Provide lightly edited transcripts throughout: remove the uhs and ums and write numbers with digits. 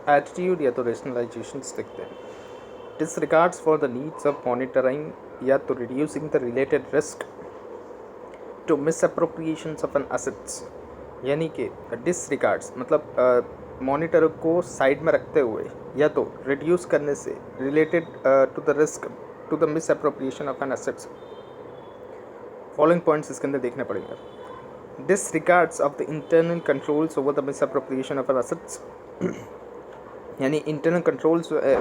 Attitude या तो rationalisations दिखते हैं। Disregards for the needs of monitoring या तो reducing the related risk to misappropriations of an assets, यानी कि डिसरिगार्ड्स मतलब मॉनिटर को साइड में रखते हुए या तो रिड्यूस करने से related to the risk to the misappropriation of an assets. Following points इसके अंदर देखने पड़ेंगे। Disregards of the internal controls over the misappropriation of an assets, यानी इंटरनल कंट्रोल्स जो है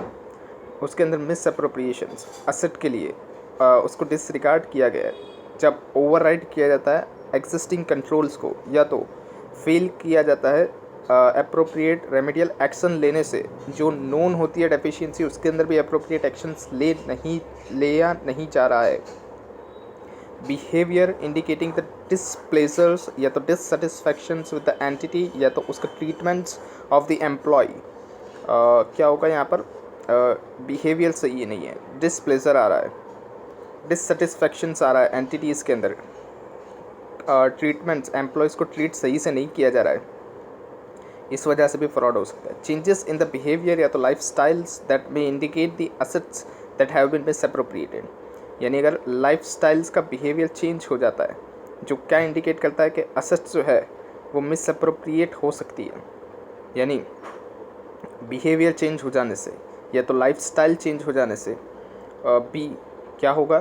उसके अंदर मिस अप्रोप्रिएशंस असेट के लिए उसको डिसरिगार्ड किया गया है जब ओवरराइड किया जाता है एग्जिस्टिंग कंट्रोल्स को, या तो फेल किया जाता है अप्रोप्रिएट रेमेडियल एक्शन लेने से। जो नोन होती है डेफिशिएंसी उसके अंदर भी अप्रोप्रिएट एक्शंस लिया नहीं जा रहा है। बिहेवियर इंडिकेटिंग द डिसप्लेजर्स या तो डिससेटिस्फैक्शंस विद द एंटिटी या तो उसका ट्रीटमेंट्स ऑफ द एम्प्लॉय। क्या होगा यहाँ पर, बिहेवियर सही नहीं है, डिसप्लेजर आ रहा है, डिससेटिस्फैक्शंस आ रहा है एंटिटीज़ के अंदर, ट्रीटमेंट्स एम्प्लॉयज़ को ट्रीट सही से नहीं किया जा रहा है, इस वजह से भी फ्रॉड हो सकता है। चेंजेस इन द बिहेवियर या तो life styles that may indicate the assets that have been misappropriated, यानी अगर लाइफ स्टाइल्स का बिहेवियर चेंज हो जाता है जो क्या इंडिकेट करता है कि असेट्स जो है वो मिसअप्रोप्रिएट हो सकती है। यानी बिहेवियर चेंज हो जाने से या तो लाइफ स्टाइल चेंज हो जाने से बी क्या होगा,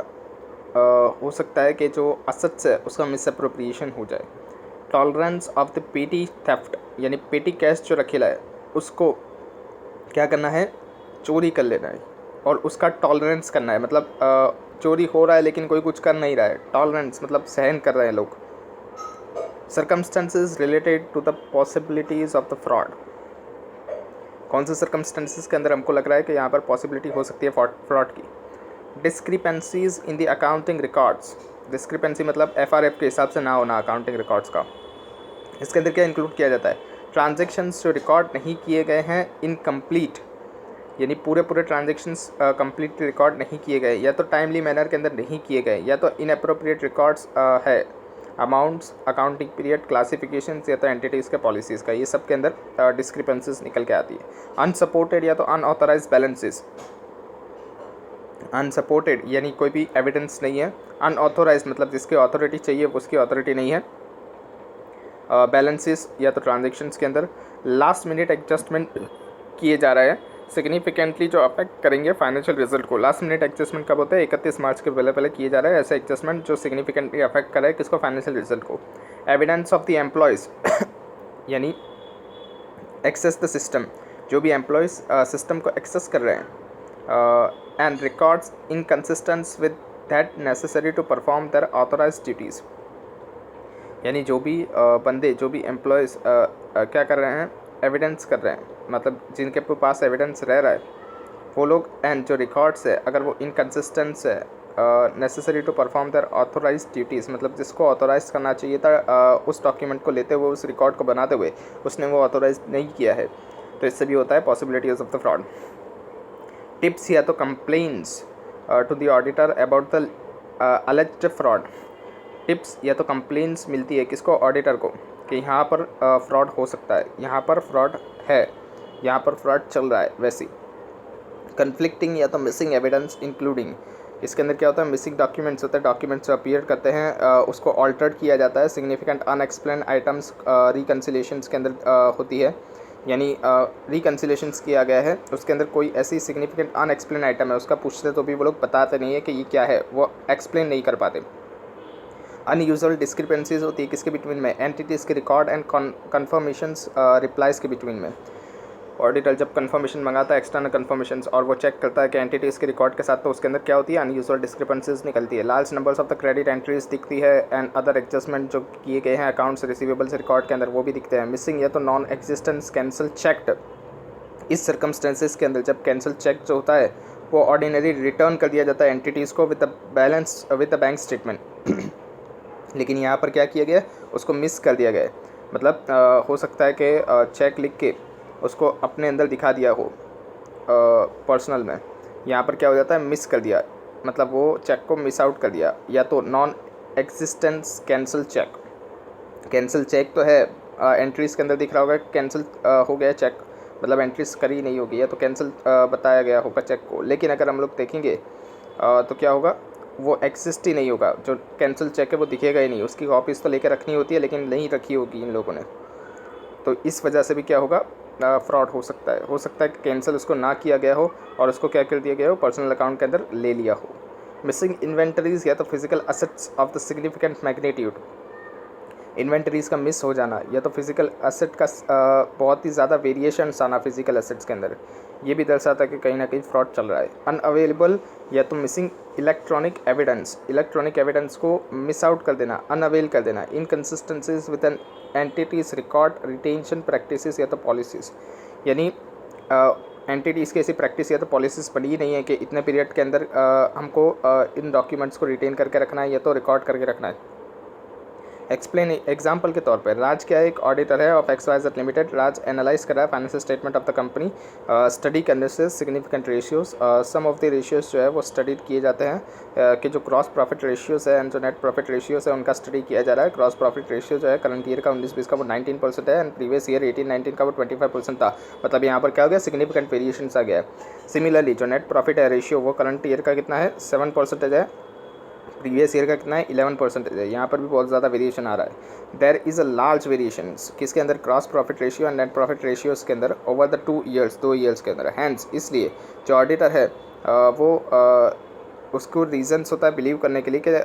हो सकता है कि जो असेट्स है उसका मिसअप्रोप्रिएशन हो जाए। टॉलरेंस ऑफ द पेटी थेफ्ट, यानी पेटी कैश जो रखेला है उसको क्या करना है, चोरी कर लेना है और उसका टॉलरेंस करना है। मतलब चोरी हो रहा है लेकिन कोई कुछ कर नहीं रहा है, टॉलरेंस मतलब सहन कर रहे हैं लोग। Circumstances related to the possibilities of the fraud, कौन से सर्कमस्टेंसेस के अंदर हमको लग रहा है कि यहाँ पर पॉसिबिलिटी हो सकती है फ्रॉड की। Discrepancies in the accounting records, discrepancy मतलब एफआरएफ के हिसाब से ना होना अकाउंटिंग रिकॉर्ड्स का। इसके अंदर क्या इंक्लूड किया जाता है, ट्रांजेक्शन्स जो रिकॉर्ड नहीं किए गए हैं इनकम्प्लीट, यानी पूरे ट्रांजेक्शन्स कंप्लीट रिकॉर्ड नहीं किए गए या तो टाइमली मैनर के अंदर नहीं किए गए या तो इनअप्रोप्रिएट रिकॉर्ड्स है, अमाउंट्स, अकाउंटिंग पीरियड, क्लासिफिकेशंस या तो एंटिटीज़ के पॉलिसीज़ का, ये सब के अंदर डिस्क्रिपेंसीज निकल के आती है। अनसपोर्टेड या तो अनऑथराइज बैलेंसेस, अनसपोर्टेड यानी कोई भी एविडेंस नहीं है, अनऑथोराइज मतलब जिसकी अथॉरिटी चाहिए उसकी अथॉरिटी नहीं है। बैलेंसेस या तो ट्रांजेक्शन्स के अंदर लास्ट मिनट एडजस्टमेंट किए जा रहे हैं सिग्निफिकेंटली जो अफेक्ट करेंगे फाइनेंशियल रिजल्ट को। लास्ट मिनट एडजस्टमेंट कब होता है, 31 मार्च के पहले किए जा रहे हैं ऐसे एडजस्टमेंट जो सिग्निफिकेंटली अफेक्ट करे किसको, फाइनेंशियल रिजल्ट को। एविडेंस ऑफ द एम्प्लॉयज़ यानी एक्सेस द सिस्टम, जो भी एम्प्लॉयज़ सिस्टम को एक्सेस कर रहे हैं and records inconsistent with that necessary to perform their authorised duties, यानी जो भी बंदे जो भी एम्प्लॉयज़ क्या कर रहे हैं, एविडेंस कर रहे हैं, मतलब जिनके पास एविडेंस रह रहा है वो लोग, एंड जो रिकॉर्ड्स है अगर वो इनकन्सिस्टेंस है necessary to perform their authorise duties, मतलब जिसको ऑथोराइज करना चाहिए था उस डॉक्यूमेंट को लेते हुए उस रिकॉर्ड को बनाते हुए उसने वो ऑथोराइज नहीं किया है, तो इससे भी होता है possibilities of the fraud. Tips या तो complaints to the auditor about the alleged fraud, tips या तो कंप्लेंट्स मिलती है किसको, ऑडिटर को, कि यहाँ पर फ्रॉड हो सकता है, यहाँ पर फ्रॉड है, यहाँ पर फ्रॉड चल रहा है। वैसे कन्फ्लिक्टिंग या तो मिसिंग एविडेंस इंक्लूडिंग, इसके अंदर क्या होता है, मिसिंग डॉक्यूमेंट्स होते हैं, डॉक्यूमेंट्स अपीयर करते हैं उसको ऑल्टर्ड किया जाता है। सिग्निफिकेंट अनएक्सप्लेन आइटम्स रिकन्सिलेशंस के अंदर होती है, यानी रिकन्सिलेशंस किया गया है उसके अंदर कोई ऐसी सिग्निफिकेंट अनएक्सप्लेन आइटम है उसका पूछते तो भी वो लोग बताते नहीं है कि ये क्या है, वो एक्सप्लेन नहीं कर पाते। अनयूजुअल डिस्क्रिपेंसीज होती है किसके बिटवीन में, एंटिटीज़ के रिकॉर्ड एंड कन्फर्मेशंस रिप्लाइज के बिटवीन में। ऑडिटर जब कंफर्मेशन मंगाता है एक्सटर्नल कंफर्मेशंस और वो चेक करता है कि एंटिटीज़ के रिकॉर्ड के साथ, तो उसके अंदर क्या होती है, अनयूजुअल डिस्क्रिपेंसीज निकलती है। Large numbers of the credit entries दिखती है एंड अदर एडजस्टमेंट जो किए गए हैं अकाउंट्स रिसीवेबल्स रिकॉर्ड के अंदर वो भी दिखते हैं। मिसिंग या तो नॉन एग्जिस्टेंस कैंसिल चेक्ड, इस सर्कमस्टेंसेस के अंदर जब कैंसिल चेक जो होता है वो ऑर्डिनरी रिटर्न कर दिया जाता है एंटिटीज़ को with the balance with the bank statement, लेकिन यहाँ पर क्या किया गया, उसको मिस कर दिया गया। मतलब हो सकता है कि चेक लिख के उसको अपने अंदर दिखा दिया हो पर्सनल में, यहाँ पर क्या हो जाता है, मिस कर दिया, मतलब वो चेक को मिस आउट कर दिया। या तो non existence cancel cheque, cancel cheque तो है एंट्रीज़ के अंदर दिख रहा होगा कैंसिल हो गया चेक, मतलब एंट्रीज करी नहीं होगी या तो कैंसिल बताया गया होगा चेक को। लेकिन अगर हम लोग देखेंगे तो क्या होगा, वो एक्सिस्ट ही नहीं होगा, जो कैंसिल चेक है वो दिखेगा ही नहीं, उसकी कॉपीज़ तो लेकर रखनी होती है लेकिन नहीं रखी होगी इन लोगों ने। तो इस वजह से भी क्या होगा, फ्रॉड हो सकता है। हो सकता है कि कैंसिल उसको ना किया गया हो और उसको क्या कर दिया गया हो, पर्सनल अकाउंट के अंदर ले लिया हो। मिसिंग इन्वेंटरीज या तो physical assets of the significant magnitude, inventories का मिस हो जाना या तो फिजिकल असेट का बहुत ही ज़्यादा वेरिएशंस आना फिजिकल असेट्स के अंदर, ये भी दर्शाता है कि कहीं ना कहीं फ्रॉड चल रहा है। अनअवेलेबल या तो मिसिंग इलेक्ट्रॉनिक एविडेंस को मिस आउट कर देना, अनअवेल कर देना। Inconsistencies with an entities record retention practices या तो पॉलिसीज़, यानी एंटिटीज़ की ऐसी प्रैक्टिस या तो पॉलिसीज़ बनी ही नहीं है कि इतने पीरियड के अंदर हमको इन डॉक्यूमेंट्स को रिटेन करके रखना है या तो रिकॉर्ड करके रखना है। एक्सप्लेन एग्जाम्पल के तौर पर, राज क्या है, एक ऑडिटर है of XYZ limited. Raj analyse कर रहा है financial statement of the company, study करने से significant ratios, some of the ratios जो है वो स्टडी किए जाते हैं कि जो क्रॉस प्रॉफिट रेशियोज है एंड जो नेट प्रॉफिट रेशियोज है उनका स्टडी किया जा रहा है। क्रॉस प्रॉफिट रेशियो जो है करंट ईयर का 19-20 का वो 19% है एंड प्रीवियस ईयर 18-19 का वो 25% था। मतलब यहाँ पर क्या हो गया, सिग्निफिकेंट वेरिएशन आ गया है। सिमिलरली जो नेट प्रॉफिट है रेशियो वो करंट ईयर का कितना है, 7% है, प्रीवियस ईयर का कितना है, 11% है। यहाँ पर भी बहुत ज़्यादा वेरिएशन आ रहा है। There is a large variation किसके अंदर, cross profit ratio and net profit ratios के अंदर ओवर द 2 ईयर्स के अंदर। हैंड्स इसलिए जो ऑडिटर है वो उसको रीजन्स होता है बिलीव करने के लिए कि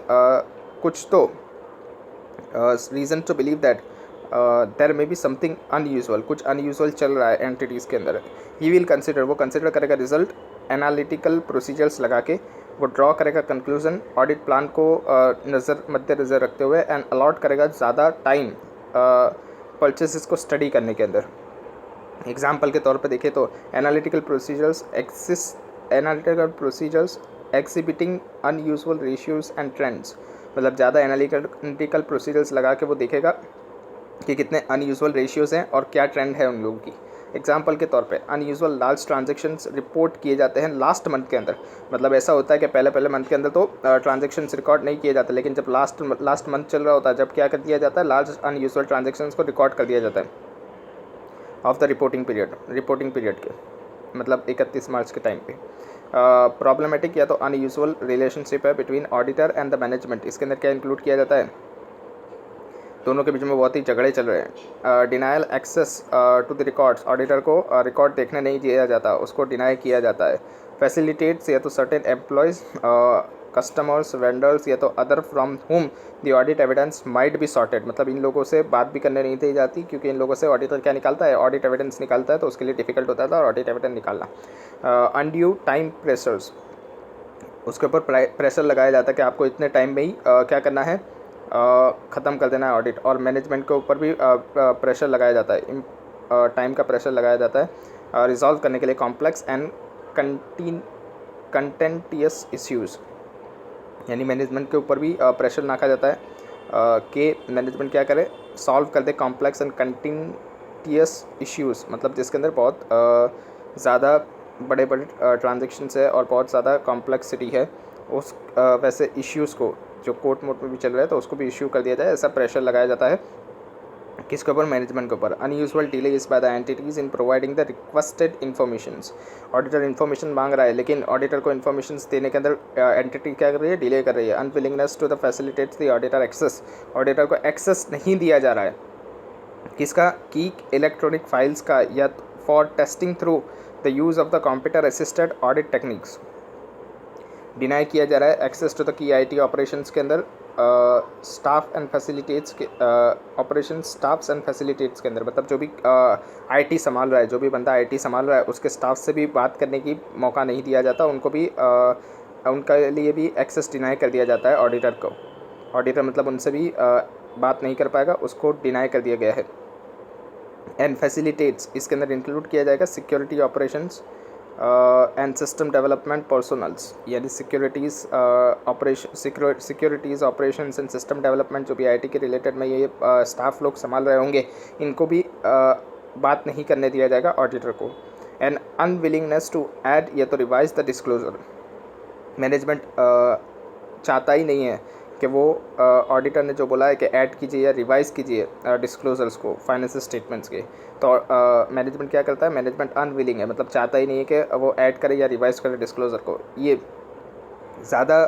कुछ तो reason to believe that there may be something unusual, कुछ अनयूजुअल चल रहा है एंटिटीज़ के अंदर। ही विल कंसिडर, वो कंसिडर करेगा रिजल्ट, एनालिटिकल प्रोसीजर्स लगा के वो ड्रॉ करेगा कंक्लूजन, ऑडिट प्लान को मद्दे नज़र रखते हुए एंड अलॉट करेगा ज़्यादा टाइम परचेसेस को स्टडी करने के अंदर। एग्जाम्पल के तौर पे देखें तो analytical procedures exhibiting unusual ratios and trends, मतलब ज़्यादा एनालिटिकल प्रोसीजर्स लगा के वो देखेगा कि कितने अनयूजुअल रेशियोज़ हैं और क्या ट्रेंड है उन लोगों की। एग्जाम्पल के तौर पे अनयूजुअल लार्ज ट्रांजेक्शन्स रिपोर्ट किए जाते हैं लास्ट मंथ के अंदर। मतलब ऐसा होता है कि पहले मंथ के अंदर तो ट्रांजेक्शन्स रिकॉर्ड नहीं किए जाते, लेकिन जब लास्ट मंथ चल रहा होता है जब क्या कर दिया जाता है, लार्ज अनयूजुअल ट्रांजेक्शन्स को रिकॉर्ड कर दिया जाता है ऑफ द रिपोर्टिंग पीरियड के, मतलब 31 मार्च के टाइम पे। प्रॉब्लमेटिक या तो अनयूजुअल रिलेशनशिप है between auditor and the management, इसके अंदर क्या इंक्लूड किया जाता है, दोनों के बीच में बहुत ही झगड़े चल रहे हैं। Denial access to the records, auditor को रिकॉर्ड देखने नहीं दिया जाता, उसको डिनाई किया जाता है। फैसिलिटेट्स या तो सर्टेन एम्प्लॉयज़, कस्टमर्स, वेंडर्स या तो other from whom the audit evidence might be sorted, मतलब इन लोगों से बात भी करने नहीं दी जाती क्योंकि इन लोगों से ऑडिटर क्या निकालता है, ऑडिट एविडेंस निकालता है, तो उसके लिए डिफिकल्ट होता था ऑडिट एविडेंस निकालना। अनड्यू टाइम प्रेशर्स, उसके ऊपर प्रेशर लगाया जाता है कि आपको इतने टाइम में ही क्या करना है, ख़त्म कर देना है ऑडिट। और मैनेजमेंट के ऊपर भी प्रेशर लगाया जाता है, टाइम का प्रेशर लगाया जाता है रिजॉल्व करने के लिए कॉम्प्लेक्स एंड कंटेंटियस इश्यूज़, यानी मैनेजमेंट के ऊपर भी प्रेशर रखा जाता है कि मैनेजमेंट क्या करे, सॉल्व कर दे कॉम्प्लेक्स एंड कंटेंटियस इश्यूज़, मतलब जिसके अंदर बहुत ज़्यादा बड़े ट्रांजेक्शन्स है और बहुत ज़्यादा कॉम्प्लेक्सिटी है, उस वैसे इश्यूज़ को जो कोर्ट मोड में भी चल रहा है तो उसको भी इश्यू कर दिया जाए, ऐसा प्रेशर लगाया जाता है किसके ऊपर, मैनेजमेंट के ऊपर। Unusual delay is by the entities in providing the requested informations, auditor information मांग रहा है लेकिन ऑडिटर को इन्फॉर्मेशन देने के अंदर एंटिटी क्या कर रही है, डिले कर रही है। Unwillingness to the facilitates the auditor access, auditor को एक्सेस नहीं दिया जा रहा है किसका, की इलेक्ट्रॉनिक फाइल्स का, या for testing through the use of the computer assisted audit techniques, deny किया जा रहा है access to the key IT operations के अंदर, स्टाफ एंड फैसिलिटेट्स के स्टाफ्स एंड फैसिलिटेट्स के अंदर, मतलब जो भी IT संभाल रहा है, जो भी बंदा IT संभाल रहा है उसके स्टाफ से भी बात करने की मौका नहीं दिया जाता, उनको भी उनके लिए भी एक्सेस डिनाई कर दिया जाता है ऑडिटर को। ऑडिटर मतलब उनसे भी बात नहीं कर पाएगा, उसको डिनाई कर दिया गया है। एंड फैसिलिटेट्स इसके अंदर इंक्लूड किया जाएगा security operations and system development personals, यानी securities operations and system development जो भी IT के रिलेटेड में ये स्टाफ लोग संभाल रहे होंगे, इनको भी बात नहीं करने दिया जाएगा ऑडिटर को। एंड अनविलिंगनेस टू ऐड या तो रिवाइज द डिस्क्लोजर, मैनेजमेंट चाहता ही नहीं है कि वो ऑडिटर ने जो बोला है कि ऐड कीजिए या रिवाइज़ कीजिए डिस्क्लोजर्स को फाइनेंशियल स्टेटमेंट्स के, तो मैनेजमेंट क्या करता है, मैनेजमेंट अनविलिंग है, मतलब चाहता ही नहीं है कि वो ऐड करे या रिवाइज़ करे डिस्क्लोज़र को। ये ज़्यादा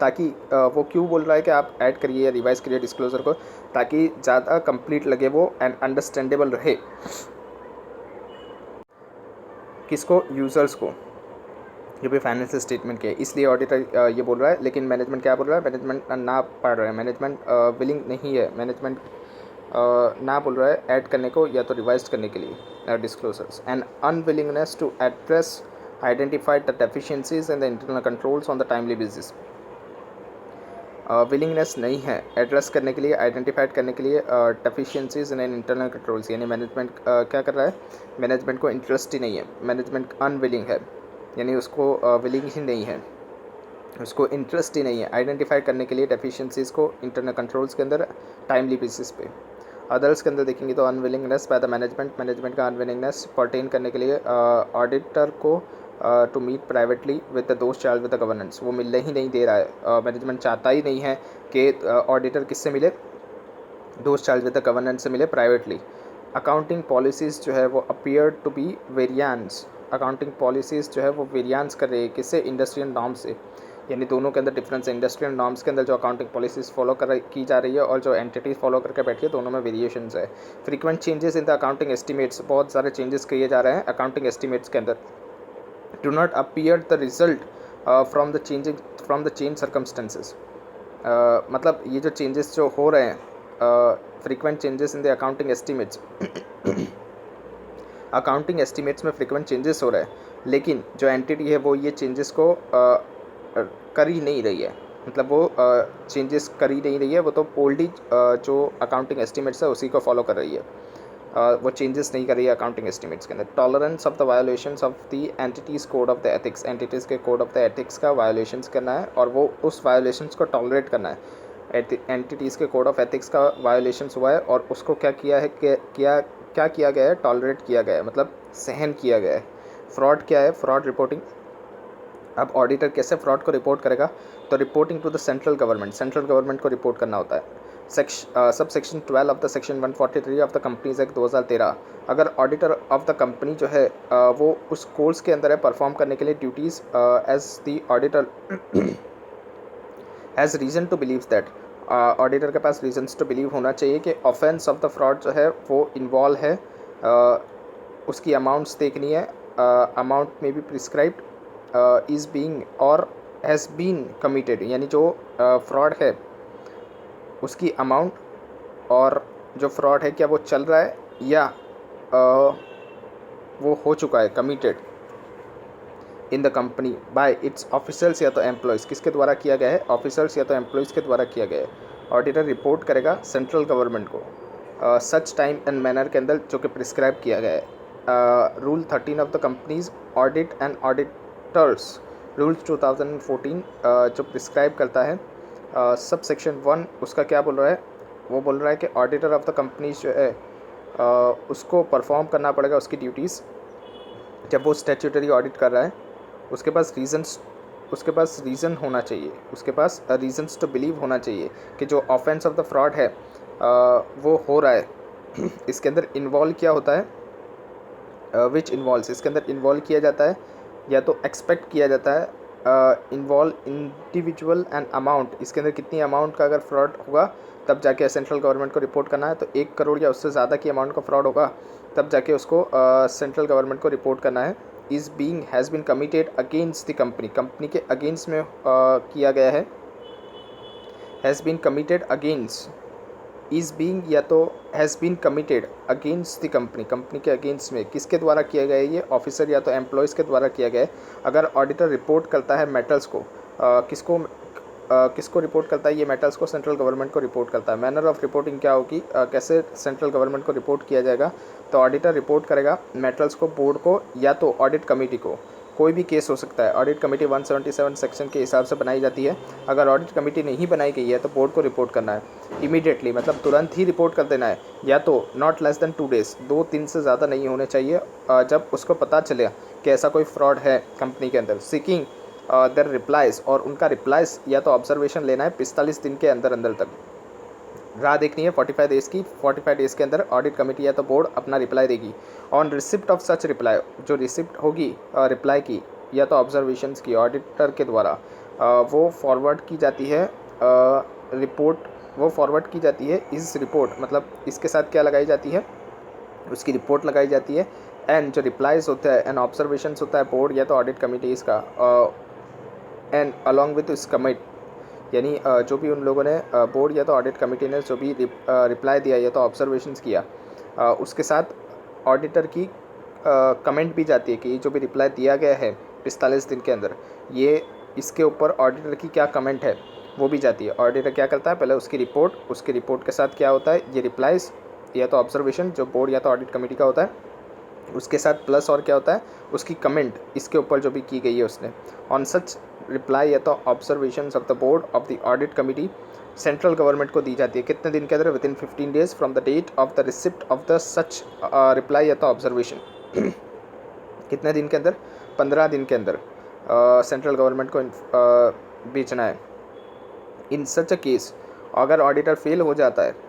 ताकि वो क्यों बोल रहा है कि आप ऐड करिए या रिवाइज़ करिए डिस्क्लोज़र को, ताकि ज़्यादा कंप्लीट लगे वो एंड अंडरस्टैंडेबल रहे किसको, यूज़र्स को, जो भी फाइनेंशियल स्टेटमेंट के। इसलिए ऑडिटर ये बोल रहा है, लेकिन मैनेजमेंट क्या बोल रहा है, मैनेजमेंट ना पढ़ रहा है, मैनेजमेंट विलिंग नहीं है, मैनेजमेंट ना बोल रहा है ऐड करने को या तो रिवाइज करने के लिए disclosures. And unwillingness to address identified the deficiencies in the internal controls on the timely basis. Willingness नहीं है एड्रेस करने के लिए, आइडेंटिफाइड करने के लिए डेफिशिएंसीज इन इंटरनल कंट्रोल्स, यानी मैनेजमेंट क्या कर रहा है, मैनेजमेंट को इंटरेस्ट ही नहीं है, मैनेजमेंट अनविलिंग है, यानी उसको विलिंग ही नहीं है, उसको इंटरेस्ट ही नहीं है आइडेंटिफाई करने के लिए डेफिशिएंसीज़ को इंटरनल कंट्रोल्स के अंदर टाइमली बेसिस पे। अदर्स के अंदर देखेंगे तो unwillingness by the management, management का अनविलिंगनेस पर्टेन करने के लिए ऑडिटर को टू मीट प्राइवेटली विद दोस्त चार्ज विद द गवर्नेंस, वो मिलने ही नहीं दे रहा है, मैनेजमेंट चाहता ही नहीं है कि ऑडिटर किससे मिले, दोस्त चार्ज विद द गवर्नेंस से मिले प्राइवेटली। अकाउंटिंग पॉलिसीज़ जो है वो appear to be variance, accounting policies जो है वो वेरिएंस कर रही है किससे, इंडस्ट्रियल नॉर्म से, यानी दोनों के अंदर डिफरेंस है। इंडस्ट्रियल नॉर्म्स के अंदर जो अकाउंटिंग पॉलिसीज़ फॉलो की जा रही है और जो एंटिटीज़ फॉलो करके बैठी है, दोनों में वेरिएशंस है। Frequent changes in the accounting estimates, बहुत सारे चेंजेस किए जा रहे हैं अकाउंटिंग एस्टिमेट्स के अंदर। Do not appear the result from the change circumstances, मतलब ये जो चेंजेस जो हो रहे हैं, frequent changes in the accounting estimates, accounting estimates में फ्रीक्वेंट चेंजेस हो रहे हैं, लेकिन जो एंटिटी है वो ये चेंजेस को कर ही नहीं रही है, मतलब वो चेंजेस कर ही नहीं रही है, वो तो ओल्ड जो अकाउंटिंग एस्टिमेट्स है उसी को फॉलो कर रही है, वो चेंजेस नहीं कर रही है अकाउंटिंग एस्टिमेट्स के अंदर। Tolerance of the violations of the entities code of the ethics, entities के कोड ऑफ द एथिक्स का वायोलेशंस करना है और वो उस वायोलेशंस को टॉलरेट करना है। एंटिटीज़ के कोड ऑफ एथिक्स का वायोलेशंस हुआ है और उसको क्या किया है, क्या किया गया है, टॉलरेट किया गया है, मतलब सहन किया गया है। फ्रॉड क्या है, फ्रॉड रिपोर्टिंग। अब ऑडिटर कैसे फ्रॉड को रिपोर्ट करेगा, तो reporting to the central government, central government को रिपोर्ट करना होता है। Sub section 12 of the section 143 of the companies act 2013, अगर ऑडिटर ऑफ द कंपनी जो है वो उस कोर्स के अंदर है परफॉर्म करने के लिए duties, as the auditor has reason to believe that, auditor के पास रीजन्स टू बिलीव होना चाहिए कि ऑफेंस ऑफ द फ्रॉड जो है वो इन्वॉल्व है, उसकी अमाउंट्स देखनी है, अमाउंट में भी प्रिस्क्राइब्ड, इज़ बीइंग और हैज़ बीन कमिटेड, यानी जो फ्रॉड है उसकी अमाउंट और जो फ्रॉड है क्या वो चल रहा है या वो हो चुका है, committed in the company by it's officers या तो एम्प्लॉयज़, किसके द्वारा किया गया है, ऑफिसर्स या तो एम्प्लॉयज़ के द्वारा किया गया है। ऑडिटर रिपोर्ट करेगा सेंट्रल गवर्नमेंट को सच टाइम एंड मैनर के अंदर जो कि प्रिस्क्राइब किया गया है। Rule 13 of the companies audit and auditors rules 2014 जो प्रिस्क्राइब करता है, सब सेक्शन 1 उसका क्या बोल रहा है, वो बोल रहा है कि ऑडिटर ऑफ द कंपनीज जो है उसको परफॉर्म करना पड़ेगा उसकी ड्यूटीज़ जब वो स्टैट्यूटरी ऑडिट कर रहा है, उसके पास रीज़न होना चाहिए, उसके पास रीजन्स टू बिलीव होना चाहिए कि जो ऑफेंस ऑफ द फ्रॉड है वो हो रहा है। इसके अंदर इन्वॉल्व क्या होता है, विच इन्वॉल्व्स, इसके अंदर इन्वॉल्व किया जाता है या तो एक्सपेक्ट किया जाता है, इन्वॉल्व इंडिविजुअल एंड अमाउंट, इसके अंदर कितनी अमाउंट का अगर फ्रॉड होगा तब जाके सेंट्रल गवर्नमेंट को रिपोर्ट करना है, तो 1 करोड़ या उससे ज़्यादा की अमाउंट का फ्रॉड होगा तब जाके उसको सेंट्रल गवर्नमेंट को रिपोर्ट करना है। Is being has been committed against the company, company के अगेंस्ट में किया गया है, has been committed against, is being या तो has been committed against the company, company के अगेंस्ट में किसके द्वारा किया गया है, ये ऑफिसर या तो एम्प्लॉयज़ के द्वारा किया गया है। अगर ऑडिटर रिपोर्ट करता है मेटल्स को, किसको रिपोर्ट करता है, ये मेटल्स को सेंट्रल गवर्नमेंट को रिपोर्ट करता है। मैनर ऑफ रिपोर्टिंग क्या होगी, कैसे सेंट्रल गवर्नमेंट को रिपोर्ट किया जाएगा, तो ऑडिटर रिपोर्ट करेगा मेटल्स को बोर्ड को या तो ऑडिट कमेटी को, कोई भी केस हो सकता है। ऑडिट कमेटी 177 सेक्शन के हिसाब से बनाई जाती है। अगर ऑडिट कमेटी नहीं बनाई गई है तो बोर्ड को रिपोर्ट करना है इमीडिएटली, मतलब तुरंत ही रिपोर्ट कर देना है, या तो नॉट लेस देन 2 days, 2-3 से ज़्यादा नहीं होने चाहिए जब उसको पता चले कि ऐसा कोई फ्रॉड है कंपनी के अंदर। सीकिंग देयर रिप्लाइज, और उनका रिप्लाइज या तो ऑब्जर्वेशन लेना है 45 दिन के अंदर अंदर तक, राह देखनी है 45 डेज़ की। 45 डेज़ के अंदर ऑडिट कमेटी या तो बोर्ड अपना रिप्लाई देगी। On receipt of such reply, जो रिसिप्ट होगी रिप्लाई की या तो ऑब्जर्वेशंस की ऑडिटर के द्वारा, वो फॉरवर्ड की जाती है रिपोर्ट, वो फॉरवर्ड की जाती है इस रिपोर्ट, मतलब इसके साथ क्या लगाई जाती है, उसकी रिपोर्ट लगाई जाती है। एंड जो रिप्लाइज होता है एंड ऑब्जर्वेशंस होता है बोर्ड या तो ऑडिट कमेटी इसका, एंड अलॉन्ग विथ इस कमिट, यानी जो भी उन लोगों ने बोर्ड या तो ऑडिट कमेटी ने जो भी रिप्लाई दिया या तो ऑब्जर्वेशंस किया, उसके साथ ऑडिटर की कमेंट भी जाती है कि जो भी रिप्लाई दिया गया है 45 दिन के अंदर, ये इसके ऊपर ऑडिटर की क्या कमेंट है वो भी जाती है। ऑडिटर क्या करता है, पहले उसकी रिपोर्ट के साथ क्या होता है, ये रिप्लाइज या तो ऑब्जर्वेशन जो बोर्ड या तो ऑडिट कमेटी का होता है, उसके साथ प्लस और क्या होता है, उसकी कमेंट इसके ऊपर जो भी की गई है उसने। ऑन सच रिप्लाई या तो observations of the board of the audit committee central government को दी जाती है कितने दिन के अंदर, within 15 days from the date of the receipt of the such reply या तो ऑब्जर्वेशन। कितने दिन के अंदर, 15 दिन के अंदर सेंट्रल गवर्नमेंट को बेचना है। इन सच अ केस, अगर ऑडिटर फेल हो जाता है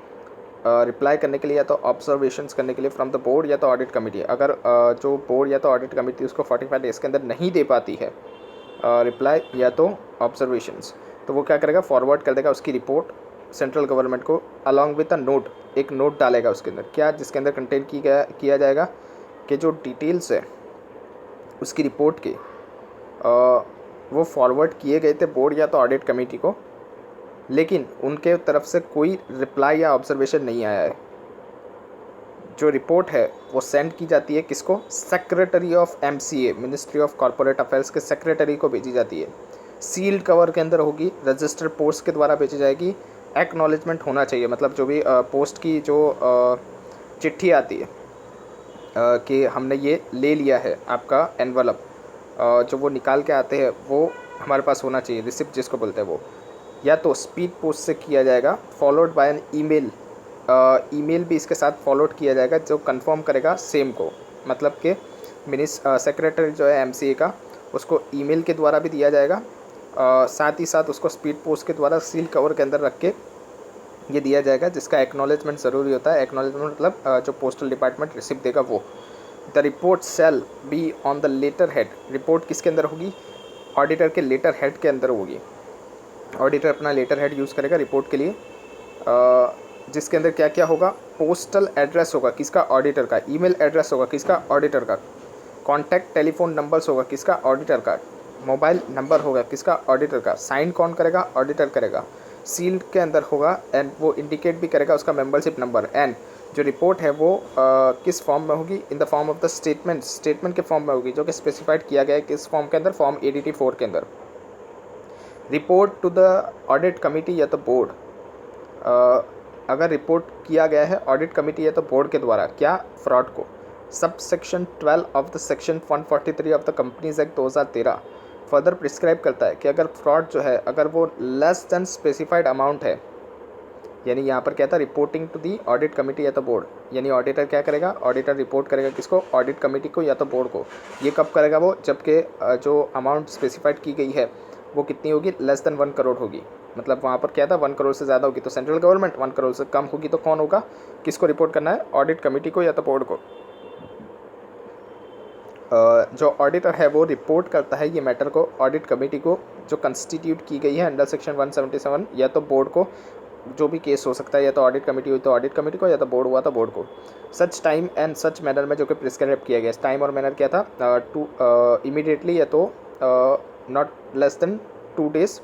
रिप्लाई करने के लिए या तो ऑब्जर्वेशंस करने के लिए फ्रॉम द बोर्ड या तो ऑडिट कमेटी, अगर जो बोर्ड या तो ऑडिट कमेटी उसको 45 डेज़ के अंदर नहीं दे पाती है रिप्लाई या तो ऑब्जर्वेशंस, तो वो क्या करेगा, फॉरवर्ड कर देगा उसकी रिपोर्ट सेंट्रल गवर्नमेंट को अलॉन्ग विद अ नोट, एक नोट डालेगा उसके अंदर, क्या, जिसके अंदर कंटेंट किया जाएगा कि जो डिटेल्स है उसकी रिपोर्ट के वो फॉरवर्ड किए गए थे बोर्ड या तो ऑडिट कमेटी को, लेकिन उनके तरफ से कोई रिप्लाई या ऑब्जर्वेशन नहीं आया है। जो रिपोर्ट है वो सेंड की जाती है किसको, secretary of MCA, ministry of corporate affairs के सेक्रेटरी को भेजी जाती है। सील्ड कवर के अंदर होगी, रजिस्टर्ड पोस्ट के द्वारा भेजी जाएगी। एक्नॉलेजमेंट होना चाहिए, मतलब जो भी पोस्ट की जो चिट्ठी आती है कि हमने ये ले लिया है आपका एनवलप, जो वो निकाल के आते हैं वो हमारे पास होना चाहिए, रिसिप्ट जिसको बोलते हैं वो, या तो स्पीड पोस्ट से किया जाएगा, followed by an email, email भी इसके साथ फॉलोड किया जाएगा जो कंफर्म करेगा सेम को, मतलब कि सेक्रेटरी जो है MCA का, उसको ईमेल के द्वारा भी दिया जाएगा, साथ ही साथ उसको स्पीड पोस्ट के द्वारा सील कवर के अंदर रख के ये दिया जाएगा, जिसका एक्नॉलेजमेंट ज़रूरी होता है। एक्नॉलेजमेंट मतलब जो पोस्टल डिपार्टमेंट रिसिप्ट देगा वो। The report shall be on the letter head, report किसके अंदर होगी, ऑडिटर के लेटर हेड के अंदर होगी। ऑडिटर अपना लेटर हेड यूज़ करेगा रिपोर्ट के लिए, जिसके अंदर क्या क्या होगा, पोस्टल एड्रेस होगा किसका, ऑडिटर का, ईमेल एड्रेस होगा किसका, ऑडिटर का, कॉन्टैक्ट टेलीफोन नंबर्स होगा किसका, ऑडिटर का, मोबाइल नंबर होगा किसका, ऑडिटर का, साइन कौन करेगा, ऑडिटर करेगा, सील्ड के अंदर होगा एंड वो इंडिकेट भी करेगा उसका मेंबरशिप नंबर। एंड जो रिपोर्ट है वो किस फॉर्म में होगी, in the form of the statement के फॉर्म में होगी, जो कि स्पेसिफाइड किया गया है किस फॉर्म के अंदर, फॉर्म ADT 4 के अंदर। Report to the audit committee या तो बोर्ड, अगर रिपोर्ट किया गया है ऑडिट कमेटी या तो बोर्ड के द्वारा, क्या, फ्रॉड को, सब section 12 of the section 143 of the companies act 2013 further prescribe करता है कि अगर फ्रॉड जो है अगर वो लेस देन स्पेसिफाइड अमाउंट है, यानी यहाँ पर क्या था, reporting to the audit committee या तो बोर्ड, यानी ऑडिटर क्या करेगा, ऑडिटर रिपोर्ट करेगा किसको, ऑडिट कमेटी को या तो बोर्ड को। ये कब करेगा वो, जबकि जो अमाउंट स्पेसिफाइड की गई है वो कितनी होगी, लेस देन 1 करोड़ होगी, मतलब वहाँ पर क्या था 1 करोड़ से ज़्यादा होगी तो सेंट्रल गवर्नमेंट, 1 करोड़ से कम होगी तो कौन होगा, किसको रिपोर्ट करना है, ऑडिट कमेटी को या तो बोर्ड को। जो ऑडिटर है वो रिपोर्ट करता है ये मैटर को ऑडिट कमेटी को जो कंस्टिट्यूट की गई है अंडर सेक्शन 177, या तो बोर्ड को, जो भी केस हो सकता है, या तो ऑडिट कमेटी हुई तो ऑडिट कमेटी को, या तो बोर्ड हुआ तो बोर्ड को। Such time and such manner में जो कि प्रिस्क्राइब किया गया, टाइम और मैनर क्या था, टू इमीडिएटली या तो नॉट लेस देन 2 डेज़,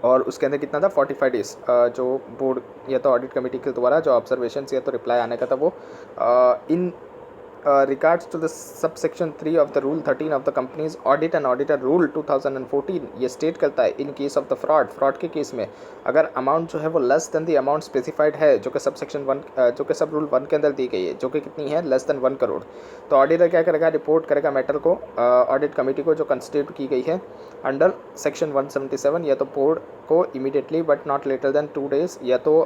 और उसके अंदर कितना था 45 डेज़, जो बोर्ड या तो ऑडिट कमेटी के द्वारा जो ऑब्जर्वेशन या तो रिप्लाई आने का था वो। इन regards to the subsection 3 of the rule 13 of the companies audit and auditor rule 2014, ये स्टेट करता है in case of the fraud के केस में अगर अमाउंट जो है वो less than the amount specified है, जो कि सबसेक्शन 1 जो कि सब रूल 1 के अंदर दी गई है, जो कि कितनी है, लेस देन 1 करोड़, तो ऑडिटर क्या करेगा, रिपोर्ट करेगा मैटर को ऑडिट कमेटी को जो कंस्टिट्यूट की गई है अंडर सेक्शन 177, या तो बोर्ड को immediately but not later than 2 days, या तो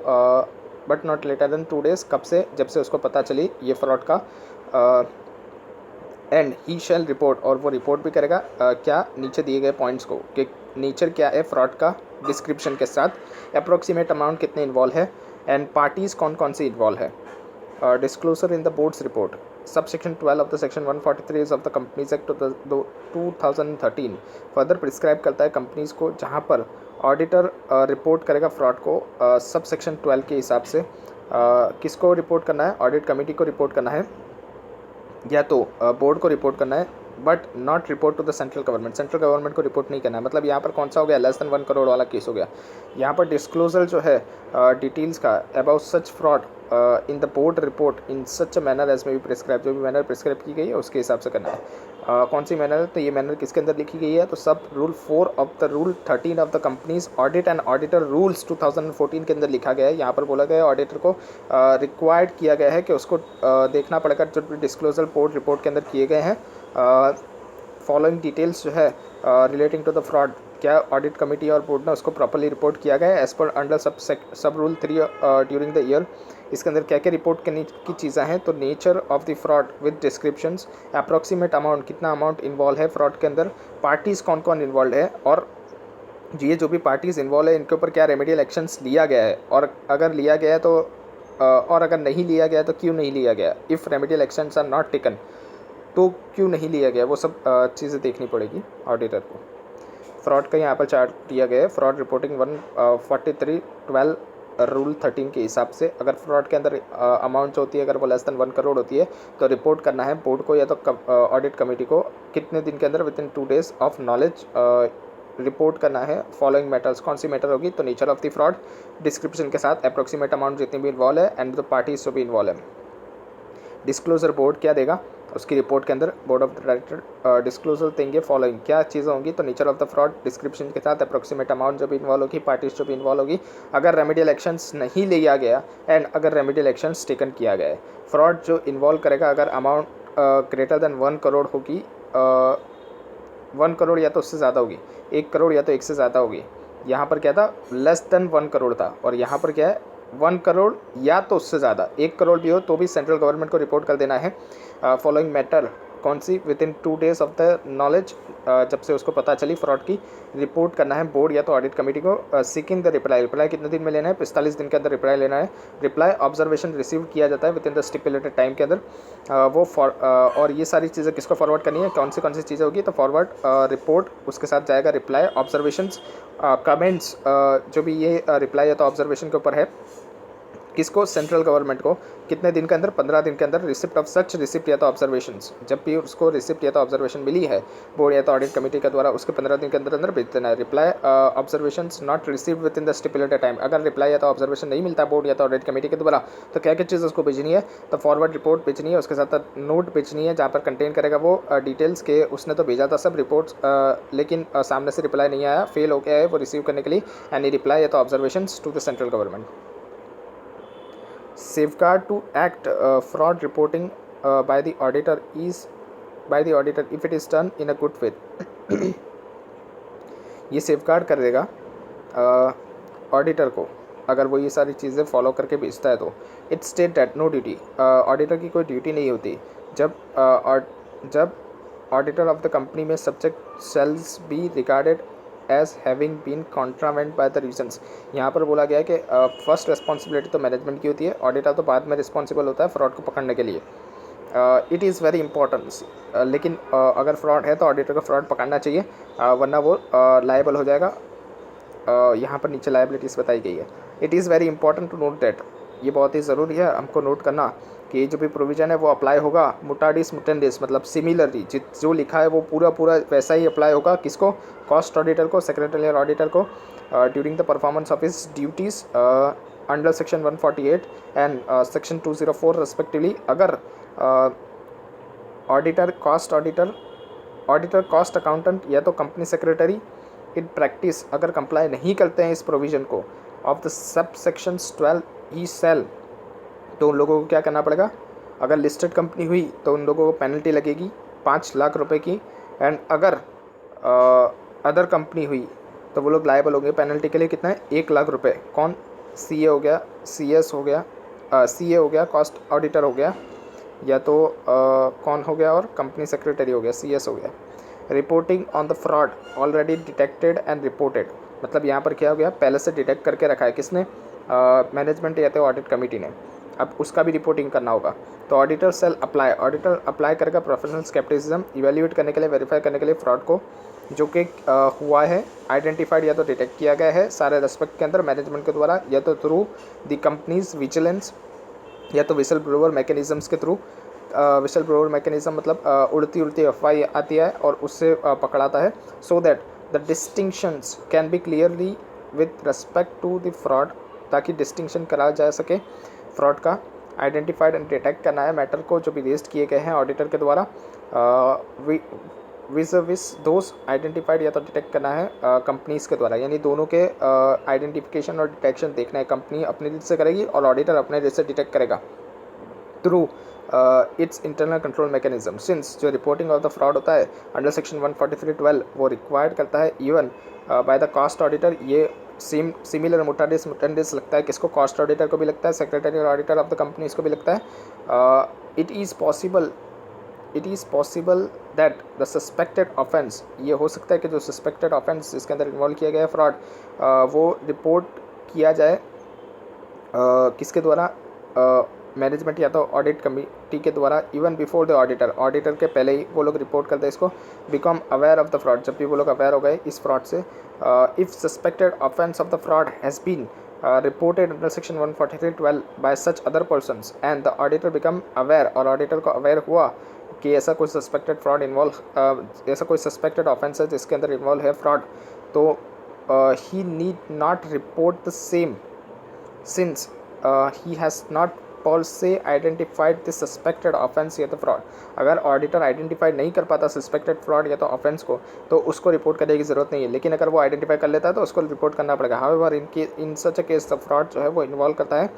but not later than 2 days, कब से, जब से उसको पता चली ये फ्रॉड का एंड ही शैल रिपोर्ट, और वो रिपोर्ट भी करेगा क्या, नीचे दिए गए पॉइंट्स को कि नेचर क्या है फ्रॉड का डिस्क्रिप्शन के साथ, अप्रोक्सीमेट अमाउंट कितने इन्वॉल्व है, एंड पार्टीज़ कौन कौन सी इन्वॉल्व है. Disclosure in the board's report. Subsection 12 of the Section 143 of the Companies Act of the 2013 further prescribe करता है कंपनीज़ को जहां पर ऑडिटर रिपोर्ट करेगा फ्रॉड को. सब सेक्शन 12 के हिसाब से किसको रिपोर्ट करना है, ऑडिट कमेटी को रिपोर्ट करना है या तो बोर्ड को रिपोर्ट करना है, but not report to the central government. Central government को रिपोर्ट नहीं करना है. मतलब यहाँ पर कौन सा हो गया, लेस देन 1 करोड़ वाला केस हो गया. यहाँ पर डिस्क्लोजर जो है डिटेल्स का about such fraud in the board report in such a manner as में भी प्रिस्क्राइब, जो भी मैनर प्रिस्क्राइब की गई है उसके हिसाब से करना है. कौन सी मैनर, तो ये मैनर किसके अंदर लिखी गई है, तो सब rule 4 of the rule 13 of the companies audit and auditor rules 2014 के अंदर लिखा गया है. यहाँ पर बोला गया है ऑडिटर को रिक्वायर्ड किया गया है कि उसको देखना पड़ेगा जो डिस्क्लोजर बोर्ड रिपोर्ट के अंदर किए गए हैं. फॉलोइंग डिटेल्स जो है रिलेटिंग टू द फ्रॉड, क्या ऑडिट कमेटी और बोर्ड ने उसको प्रॉपर्ली रिपोर्ट किया गया है as per under sub rule 3 during the year. इसके अंदर क्या क्या रिपोर्ट करने की चीज़ें हैं, तो nature of the fraud with descriptions, approximate amount कितना अमाउंट इन्वॉल्व है फ्रॉड के अंदर, पार्टीज़ कौन कौन इन्वॉल्व है, और ये जो भी पार्टीज़ इन्वॉल्व है इनके ऊपर क्या रेमेडियल एक्शंस लिया गया है, और अगर लिया गया है तो और अगर नहीं लिया गया तो क्यों नहीं लिया गया. If remedial actions are not taken तो क्यों नहीं लिया गया, वो सब चीज़ें देखनी पड़ेगी ऑडिटर को. फ्रॉड का यहाँ पर चार्ट दिया गया है. फ्रॉड रिपोर्टिंग 143(12) रूल 13 के हिसाब से अगर फ्रॉड के अंदर अमाउंट जो होती है अगर वो लेस देन 1 करोड़ होती है तो रिपोर्ट करना है बोर्ड को या तो ऑडिट कमेटी को कितने दिन के अंदर, within 2 days of knowledge report करना है. फॉलोइंग मैटर्स, कौन सी मैटर होगी, तो nature of the fraud description के साथ अप्रोक्सीमेट अमाउंट जितनी भी इन्वॉल्व है एंड द पार्टीज जो भी इन्वॉल्व है. डिस्क्लोजर बोर्ड क्या देगा उसकी रिपोर्ट के अंदर, बोर्ड ऑफ डायरेक्टर डिस्क्लोजर देंगे. फॉलोइंग क्या चीज़ें होंगी, तो nature of the fraud description के साथ अप्रोक्सीमेट अमाउंट जो भी इन्वॉल्व होगी, पार्टीज जो भी इन्वॉल्व होगी, अगर रेमेडियल एक्शंस नहीं लिया गया एंड अगर रेमेडियल एक्शंस टेकन किया गया है. फ्रॉड जो इन्वॉल्व करेगा अगर अमाउंट ग्रेटर देन 1 करोड़ होगी, 1 करोड़ या तो उससे ज़्यादा होगी, 1 करोड़ या तो 1 से ज़्यादा होगी. यहाँ पर क्या था, लेस देन 1 करोड़ था, और यहाँ पर क्या है 1 करोड़ या तो उससे ज़्यादा, 1 करोड़ भी हो तो भी सेंट्रल गवर्नमेंट को रिपोर्ट कर देना है. फॉलोइंग मैटर कौन सी, within 2 days of the knowledge, जब से उसको पता चली फ्रॉड की, रिपोर्ट करना है बोर्ड या तो ऑडिट कमेटी को. सीकिंग द रिप्लाई, रिप्लाई कितने दिन में लेना है, 45 दिन के अंदर रिप्लाई लेना है. रिप्लाई ऑब्जर्वेशन रिसीव किया जाता है with in the stipulated time के अंदर. और ये सारी चीज़ें किसको फॉरवर्ड करनी है, कौन सी चीज़ें होगी, तो फॉरवर्ड रिपोर्ट उसके साथ जाएगा, रिप्लाई ऑब्जर्वेशंस कमेंट्स जो भी ये रिप्लाई या तो ऑब्जर्वेशन के ऊपर है किसको, सेंट्रल गवर्नमेंट को. कितने दिन के अंदर, 15 दिन के अंदर. रिसिप्ट ऑफ सच रिसिप्ट या तो ऑब्जर्वेशंस, जब भी उसको रिसिप्ट या तो ऑब्जर्वेशन मिली है बोर्ड या तो ऑडिट कमेटी के द्वारा उसके 15 दिन के अंदर अंदर भेज देना है. Reply observations not received with in the stipulated time, अगर रिप्लाई या तो ऑब्जर्वेशन नहीं मिलता बोर्ड या तो ऑडिट कमेटी के द्वारा तो क्या क्या चीज़ उसको भेजनी है, तो फॉरवर्ड रिपोर्ट भेजनी है, उसके साथ नोट भेजनी है जहाँ पर कंटेन करेगा वो डिटेल्स के उसने तो भेजा था सब रिपोर्ट्स, लेकिन सामने से रिप्लाई नहीं आया, फेल हो गया है वो रिसीव करने के लिए. एनी रिप्लाई या तो observations to the central government. Safeguard to act fraud reporting by the auditor if it is done in a good way. ये सेफगार्ड कर देगा ऑडिटर को अगर वो ये सारी चीज़ें फॉलो करके भेजता है तो. It state that no duty, auditor की कोई ड्यूटी नहीं होती जब ऑडिटर ऑफ द कंपनी में subject sales be regarded as having been contravened by the reasons. यहाँ पर बोला गया है कि फर्स्ट रिस्पॉन्सिबिलिटी तो मैनेजमेंट की होती है, ऑडिटर तो बाद में रिस्पॉन्सिबल होता है फ्रॉड को पकड़ने के लिए. इट इज़ वेरी इंपॉर्टेंट, लेकिन अगर फ्रॉड है तो ऑडिटर को फ्रॉड पकड़ना चाहिए, वरना वो लायबल हो जाएगा. यहाँ पर नीचे लायबिलिटीज़ बताई गई है. It is very important to note that, ये बहुत ही ज़रूरी है हमको नोट करना कि जो भी प्रोविज़न है वो अप्लाई होगा मुटाडिस मुटेंडिस, मतलब सिमिलरली जो लिखा है वो पूरा वैसा ही अप्लाई होगा. किसको, कॉस्ट ऑडिटर को, सेक्रेटरियल ऑडिटर को, during the performance of his duties under section 148 and section 204 respectively. अगर ऑडिटर कॉस्ट अकाउंटेंट या तो कंपनी सेक्रेटरी इन प्रैक्टिस अगर कंप्लाई नहीं करते हैं इस प्रोविज़न को of the sub sections 12 e shall, तो उन लोगों को क्या करना पड़ेगा. अगर लिस्टेड कंपनी हुई तो उन लोगों को पेनल्टी लगेगी 5 लाख रुपए की, एंड अगर अदर कंपनी हुई तो वो लोग लायबल होंगे पेनल्टी के लिए. कितना है, 1 लाख रुपए. कौन, सीए हो गया, सीएस हो गया, सीए हो गया, कॉस्ट ऑडिटर हो गया, या तो कौन हो गया, और कंपनी सेक्रेटरी हो गया, CS हो गया। Reporting on the fraud already detected and reported, मतलब यहाँ पर क्या हो गया, पहले से डिटेक्ट करके रखा है किसने, मैनेजमेंट या तो ऑडिट कमेटी ने, अब उसका भी रिपोर्टिंग करना होगा। तो auditor shall apply, auditor apply करेगा प्रोफेशनल स्केप्टिसिज्म, इवेल्यूएट करने के लिए, वेरीफाई करने के लिए फ्रॉड को जो कि हुआ है, आइडेंटिफाइड या तो डिटेक्ट किया गया है सारे रेस्पेक्ट के अंदर मैनेजमेंट के द्वारा, या तो थ्रू द कंपनीज विजिलेंस, या तो विसल ब्लोअर मैकेनिज़म्स के थ्रू। विसल ब्लोअर मैकेनिज़्म मतलब उड़ती उड़ती अफवाह आती है और उससे पकड़ाता है, so that the distinctions can be clearly with respect to the fraud, ताकि डिस्टिंक्शन करा जा सके फ्रॉड का। आइडेंटिफाइड एंड डिटेक्ट करना है मैटर को जो भी रेस्ट किए गए हैं ऑडिटर के द्वारा, विस दोस्त आइडेंटिफाइड या तो डिटेक्ट करना है कंपनीज़ के द्वारा, यानी दोनों के आइडेंटिफिकेशन और डिटेक्शन देखना है, कंपनी अपने रीत से करेगी और ऑडिटर अपने रीत से डिटेक्ट करेगा through it's internal control mechanism. Since जो रिपोर्टिंग ऑफ द फ्रॉड होता है अंडर सेक्शन 143(12) वो रिक्वायर्ड करता है even by the cost auditor, ये सिमिलर मुटेंडिस लगता है किसको, कॉस्ट ऑडिटर को भी लगता है, सेक्रेटरी और ऑडिटर ऑफ द कंपनीज को भी लगता है। It is possible that the suspected offence, ये हो सकता है कि जो सस्पेक्टेड ऑफेंस जिसके अंदर इन्वॉल्व किया गया है फ्रॉड, वो रिपोर्ट किया जाए किसके द्वारा, मैनेजमेंट या तो ऑडिट कमेटी के द्वारा, even before the auditor, auditor के पहले ही वो लोग रिपोर्ट करते हैं इसको। Become aware of the fraud, जब भी वो लोग अवेयर हो गए इस फ्रॉड से, if suspected offence of the fraud has been reported under section 143(12) by such other persons and the auditor become aware, और ऑडिटर को अवेयर हुआ कि ऐसा कोई सस्पेक्टेड फ्रॉड इन्वॉल्व, ऐसा कोई सस्पेक्टेड ऑफेंस है जिसके अंदर इन्वॉल्व है फ्रॉड, तो he need not report the same since he has not per se identified the suspected offence या तो फ्रॉड। अगर ऑडिटर आइडेंटिफाइड नहीं कर पाता सस्पेक्टेड फ्रॉड या तो ऑफेंस को, तो उसको रिपोर्ट करने की ज़रूरत नहीं है, लेकिन अगर वो आइडेंटिफाई कर लेता है तो उसको रिपोर्ट करना पड़ेगा। However in such a case the fraud जो है वो इन्वॉल्व करता है,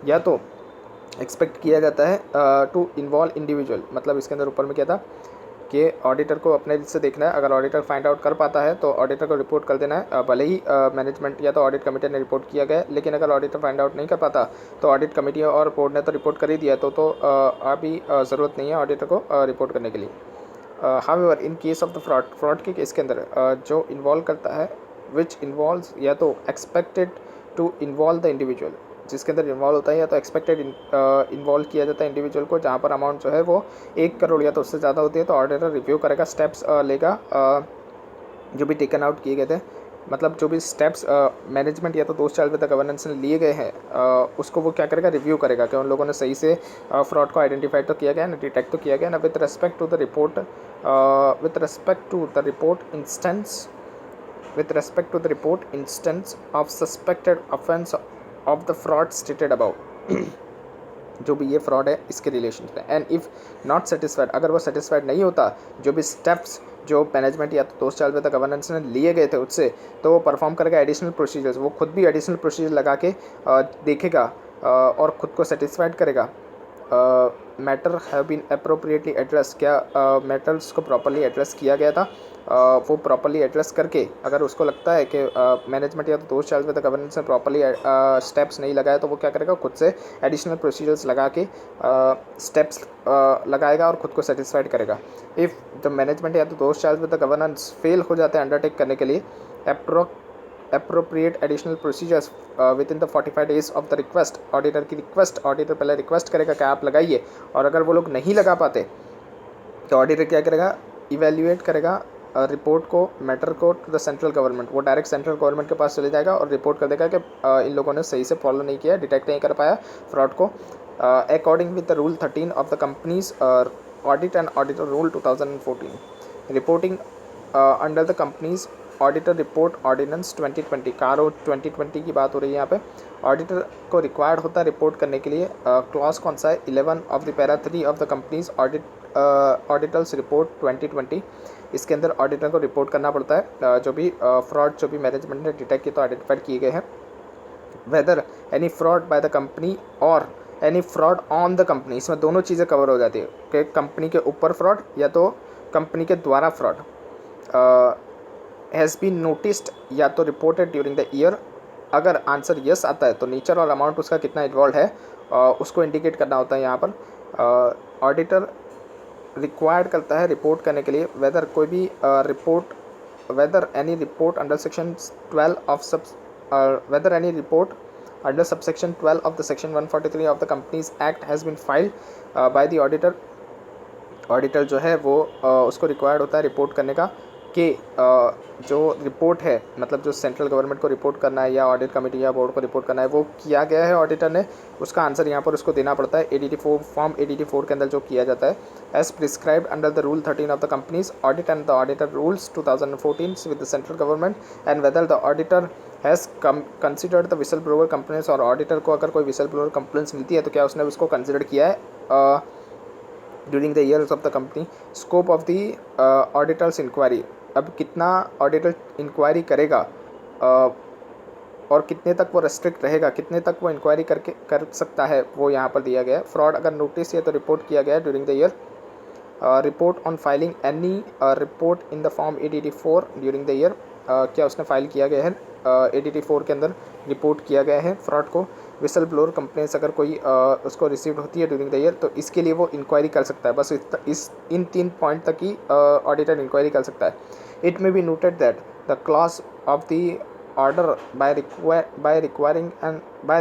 या तो एक्सपेक्ट किया जाता है टू इन्वॉल्व इंडिविजुअल, मतलब इसके अंदर ऊपर में क्या था कि ऑडिटर को अपने से देखना है, अगर ऑडिटर फाइंड आउट कर पाता है तो ऑडिटर को रिपोर्ट कर देना है, भले ही मैनेजमेंट या तो ऑडिट कमेटी ने रिपोर्ट किया गया, लेकिन अगर ऑडिटर फाइंड आउट नहीं कर पाता तो ऑडिट कमेटी और बोर्ड ने तो रिपोर्ट कर ही दिया, तो अभी ज़रूरत नहीं है ऑडिटर को रिपोर्ट करने के लिए। However in case of the fraud के केस के अंदर जो इन्वॉल्व करता है विच इन्वॉल्व्स या तो expected to involve the individual, जिसके अंदर इन्वॉल्व होता है या तो एक्सपेक्टेड इन्वॉल्व किया जाता है इंडिविजुअल को, जहाँ पर अमाउंट जो है वो 1 करोड़ या तो उससे ज़्यादा होती है, तो ऑडिटर रिव्यू करेगा, स्टेप्स लेगा जो भी टेकन आउट किए गए थे, मतलब जो भी स्टेप्स मैनेजमेंट या तो दोस्त चाइल्ड विद द गवर्नेंस ने लिए गए हैं उसको वो क्या करेगा, रिव्यू करेगा कि उन लोगों ने सही से फ्रॉड को आइडेंटिफाई तो किया गया ना, डिटेक्ट तो किया गया ना, with respect to the report instance of suspected offence of the fraud stated above, जो भी ये फ्रॉड है इसके रिलेशन में। एंड इफ़ नॉट सेटिस्फाइड, अगर वो सेटिस्फाइड नहीं होता जो भी स्टेप्स जो मैनेजमेंट या तो दोस्त चाइल्ड विद द गवर्नेंस ने लिए गए थे उससे, तो वो परफॉर्म करेगा एडिशनल प्रोसीजर्स, वो खुद भी एडिशनल प्रोसीजर लगा के देखेगा और ख़ुद को सेटिस्फाइड करेगा। Matter have been appropriately address, क्या मैटर्स को प्रॉपर्ली एड्रेस किया गया था, वो प्रॉपर्ली एड्रेस करके अगर उसको लगता है कि मैनेजमेंट या तो दोस्त चाइल्ड विद द गवर्नेंस ने प्रॉपर्ली स्टेप्स नहीं लगाए, तो वो क्या करेगा, खुद से एडिशनल प्रोसीजर्स लगा के स्टेप्स लगाएगा और ख़ुद को सेटिस्फाइड करेगा। इफ़ द मैनेजमेंट या तो दोस्त child with the governance fail हो जाते हैं अंडरटेक करने के लिए appropriate additional procedures within the 45 days of the request, auditor की रिक्वेस्ट, ऑडिटर पहले रिक्वेस्ट करेगा कि आप लगाइए, और अगर वो लोग नहीं लगा पाते तो ऑडिटर क्या करेगा, इवेल्युएट करेगा रिपोर्ट को, मैटर को टू द सेंट्रल गवर्नमेंट, वो डायरेक्ट सेंट्रल गवर्नमेंट के पास चले जाएगा और रिपोर्ट कर देगा कि इन लोगों ने सही से फॉलो नहीं किया, डिटेक्ट नहीं कर पाया फ्रॉड को। According with the rule 13 of the companies audit and auditor rule 2014, reporting under the companies auditor report ordinance 2020, CARO 2020 की बात हो रही है यहाँ पे। ऑडिटर को रिक्वायर्ड होता है रिपोर्ट करने के लिए, क्लॉज कौन सा है, 11 of the para 3 of the companies auditors report 2020, इसके अंदर ऑडिटर को रिपोर्ट करना पड़ता है जो भी फ्रॉड जो भी मैनेजमेंट ने डिटेक्ट किए तो आइडेंटिफाइड किए गए हैं, whether any fraud by the company और any fraud on the company, इसमें दोनों चीज़ें कवर हो जाती है कि कंपनी के ऊपर फ्रॉड या तो कंपनी के द्वारा फ्रॉड हैज़ बीन नोटिस्ड या तो रिपोर्टेड ड्यूरिंग द ईयर। अगर आंसर यस आता है तो नेचर और अमाउंट उसका कितना इन्वॉल्व है उसको इंडिकेट करना होता है यहाँ पर। ऑडिटर रिक्वायर्ड करता है रिपोर्ट करने के लिए वेदर कोई भी report whether any report under section 12 of whether any report under subsection 12 of the section 143 of the Companies Act has been filed by the auditor. Auditor जो है वो उसको रिक्वायर्ड होता है रिपोर्ट करने का कि जो रिपोर्ट है मतलब जो सेंट्रल गवर्नमेंट को रिपोर्ट करना है या ऑडिट कमेटी या बोर्ड को रिपोर्ट करना है वो किया गया है ऑडिटर ने, उसका आंसर यहाँ पर उसको देना पड़ता है ADT4 फॉर्म ADT4 के अंदर जो किया जाता है as prescribed under the rule 13 of the companies audit and the auditor rules 2014 with the central government and whether the auditor has considered the whistle blower complaints. और ऑडिटर को अगर कोई विसल ब्लोअर कंप्लेंट्स मिलती है तो क्या उसने उसको कंसिडर किया है during the years of the company. Scope of the auditor's inquiry, अब कितना ऑडिटर इंक्वायरी करेगा और कितने तक वो रेस्ट्रिक्ट रहेगा, कितने तक वो इंक्वायरी कर सकता है वो यहाँ पर दिया गया है। फ्रॉड अगर नोटिस या तो रिपोर्ट किया गया है during the year, report on filing any report in the form ADT4 during the year, क्या उसने फाइल किया गया है ADT4 के अंदर रिपोर्ट किया गया है फ्रॉड को। विसल ब्लोअर कंप्लेंट्स अगर कोई उसको रिसीव होती है ड्यूरिंग द ईयर तो इसके लिए वो इंक्वायरी कर सकता है, बस इन 3 पॉइंट तक ही ऑडिटर इंक्वायरी कर सकता है। It may be noted that the clause of the order by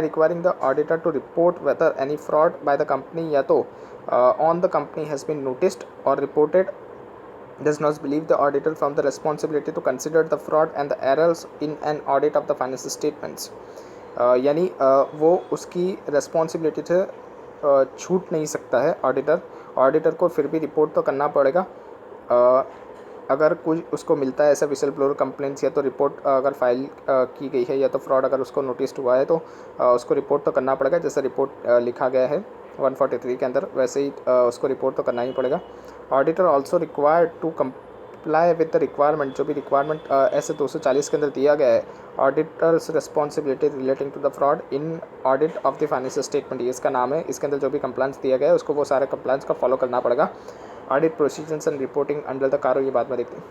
requiring the auditor to report whether any fraud by the company या तो on the company has been noticed or reported does not relieve the auditor from the responsibility to consider the fraud and the errors in an audit of the financial statements। यानी वो उसकी responsibility से छूट नहीं सकता है auditor को फिर भी रिपोर्ट तो करना पड़ेगा। अगर कुछ उसको मिलता है ऐसा विसल ब्लोअर कंप्लेंट्स या तो रिपोर्ट अगर फाइल की गई है या तो फ्रॉड अगर उसको नोटिस हुआ है तो उसको रिपोर्ट तो करना पड़ेगा, जैसे रिपोर्ट लिखा गया है 143 के अंदर वैसे ही उसको रिपोर्ट तो करना ही पड़ेगा। Auditor also required to comply with the requirement, जो भी रिक्वायरमेंट ऐसे 240 के अंदर दिया गया है auditor's responsibility relating to the fraud in audit of the financial statement, ये इसका नाम है। इसके अंदर जो भी कंप्लाइंस दिया गया है उसको वो सारे कंप्लाइंस का फॉलो करना पड़ेगा। Audit procedures and reporting under the कारो, ये बाद में देखते हैं।